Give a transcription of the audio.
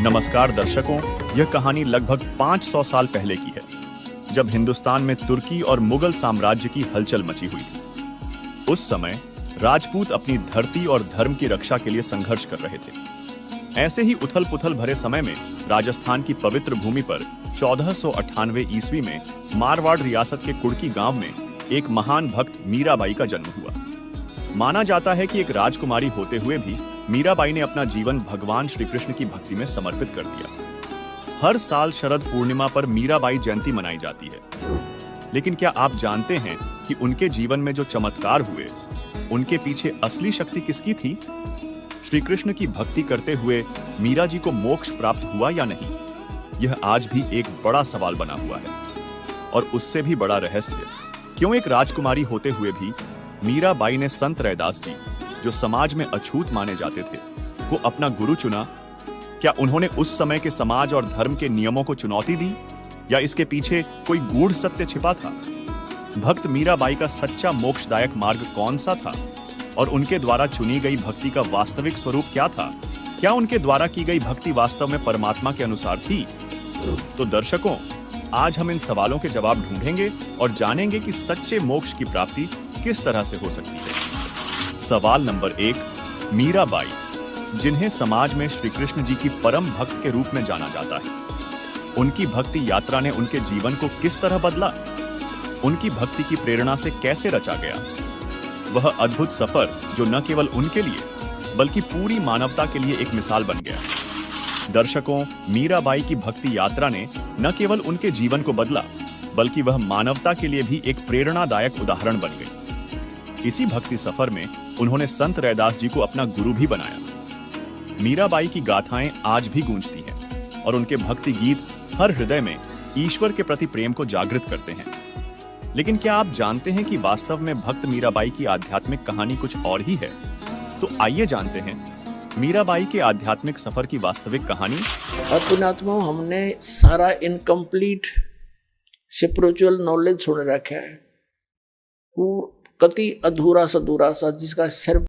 नमस्कार दर्शकों, यह कहानी लगभग 500 साल पहले की है, जब हिंदुस्तान में तुर्की और मुगल साम्राज्य की हलचल मची हुई थी। उस समय राजपूत अपनी धरती और धर्म की रक्षा के लिए संघर्ष कर रहे थे। ऐसे ही उथल-पुथल भरे समय में राजस्थान की पवित्र भूमि पर 1498 ईस्वी में मारवाड़ रियासत के कुड़की गांव में एक महान भक्त मीराबाई का जन्म हुआ। माना जाता है कि एक राजकुमारी होते हुए भी मीराबाई ने अपना जीवन भगवान श्री कृष्ण की भक्ति में समर्पित कर दिया। हर साल शरद पूर्णिमा पर मीराबाई जयंती मनाई जाती है। लेकिन क्या आप जानते हैं कि उनके जीवन में जो चमत्कार हुए, उनके पीछे असली शक्ति किसकी थी? श्री कृष्ण की भक्ति करते हुए मीरा जी को मोक्ष प्राप्त हुआ या नहीं? यह आज भी एक बड़ा सवाल बना हुआ है। और उससे भी बड़ा रहस्य, क्यों एक राजकुमारी होते हुए भी मीराबाई ने संत रैदास जी, जो समाज में अछूत माने जाते थे, को अपना गुरु चुना? क्या उन्होंने उस समय के समाज और धर्म के नियमों को चुनौती दी, या इसके पीछे कोई गूढ़ सत्य छिपा था? भक्त मीराबाई का सच्चा मोक्षदायक मार्ग कौन सा था, और उनके द्वारा चुनी गई भक्ति का वास्तविक स्वरूप क्या था? क्या उनके द्वारा की गई भक्ति वास्तव में परमात्मा के अनुसार थी? तो दर्शकों, आज हम इन सवालों के जवाब ढूंढेंगे और जानेंगे कि सच्चे मोक्ष की प्राप्ति किस तरह से हो सकती है। सवाल नंबर 1, मीराबाई, जिन्हें समाज में श्री कृष्ण जी की परम भक्त के रूप में जाना जाता है, उनकी भक्ति यात्रा ने उनके जीवन को किस तरह बदला? उनकी भक्ति की प्रेरणा से कैसे रचा गया वह अद्भुत सफर, जो न केवल उनके लिए बल्कि पूरी मानवता के लिए एक मिसाल बन गया? दर्शकों, मीराबाई की भक्ति यात्रा ने न केवल उनके जीवन को बदला, बल्कि वह मानवता के लिए भी एक प्रेरणादायक उदाहरण बन गई। इसी भक्ति सफर में उन्होंने संत रैदास जी को अपना गुरु भी बनाया। मीराबाई की गाथाएं आज भी गूंजती हैं और उनके भक्ति गीत हर हृदय में ईश्वर के प्रति प्रेम को जागृत करते हैं। लेकिन क्या आप जानते हैं कि वास्तव में भक्त मीराबाई की आध्यात्मिक कहानी कुछ और ही है? तो आइए जानते हैं मीराबाई के आध्यात्मिक सफर की वास्तविक कहानी। पुण्यात्मा, हमने सारा इनकम्प्लीट स्पिरिचुअल नॉलेज सुन रखा है, वो कति अधूरा सा जिसका सिर्फ